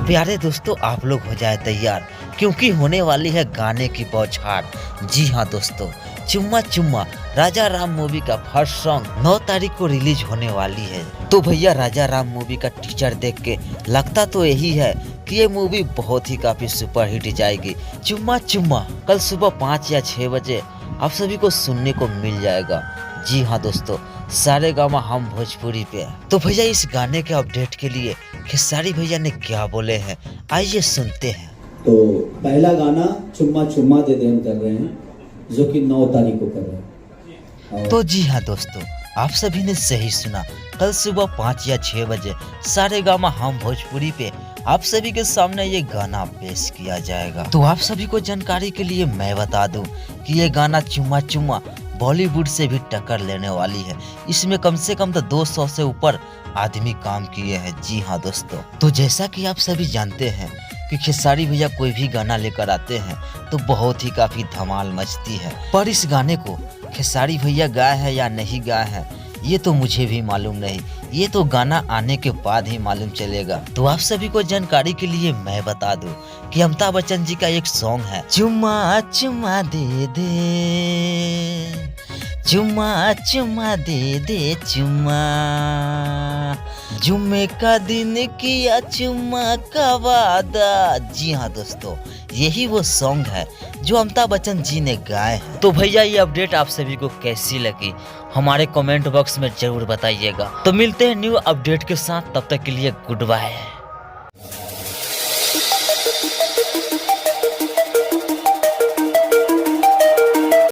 प्यारे दोस्तों, आप लोग हो जाए तैयार क्योंकि होने वाली है गाने की बौछार। जी हाँ दोस्तों, चुम्मा चुम्मा राजा राम मूवी का फर्स्ट सॉन्ग 9 तारीख को रिलीज होने वाली है। तो भैया राजा राम मूवी का टीचर देख के लगता तो यही है कि ये मूवी बहुत ही काफी सुपर हिट जाएगी। चुम्मा चुम्मा कल सुबह 5 या 6 बजे आप सभी को सुनने को मिल जाएगा। जी हाँ दोस्तों, सारेगामा हम भोजपुरी पे। तो भैया इस गाने के अपडेट के लिए खेसारी भैया ने क्या बोले हैं, आइए सुनते हैं। तो पहला गाना चुम्मा चुम्मा दे दे हम कर रहे हैं, जो कि 9 तारीख को कर रहे हैं। तो जी हाँ दोस्तों, आप सभी ने सही सुना, कल सुबह 5 या 6 बजे सारेगामा हम भोजपुरी पे आप सभी के सामने ये गाना पेश किया जाएगा। तो आप सभी को जानकारी के लिए मैं बता दूं कि ये गाना चुम्मा चुम्मा बॉलीवुड से भी टक्कर लेने वाली है। इसमें कम से कम तो 200 से ऊपर आदमी काम किए हैं। जी हाँ दोस्तों, तो जैसा कि आप सभी जानते हैं कि खेसारी भैया कोई भी गाना लेकर आते हैं तो बहुत ही काफी धमाल मचती है। पर इस गाने को खेसारी भैया गाए हैं या नहीं गाए हैं ये तो मुझे भी मालूम नहीं, ये तो गाना आने के बाद ही मालूम चलेगा। तो आप सभी को जानकारी के लिए मैं बता दूं कि अमिताभ बच्चन जी का एक सॉन्ग है, चुम्मा चुम्मा दे दे, चुम्मा चुम्मा दे दे चुम्मा, जुम्मे का दिन किया चुम्मा का वादा। जी हाँ दोस्तों, यही वो सॉन्ग है जो अमिताभ बच्चन जी ने गाए हैं। तो भैया ये अपडेट आप सभी को कैसी लगी हमारे कमेंट बॉक्स में जरूर बताइएगा। तो मिलते हैं न्यू अपडेट के साथ, तब तक के लिए गुड बाय।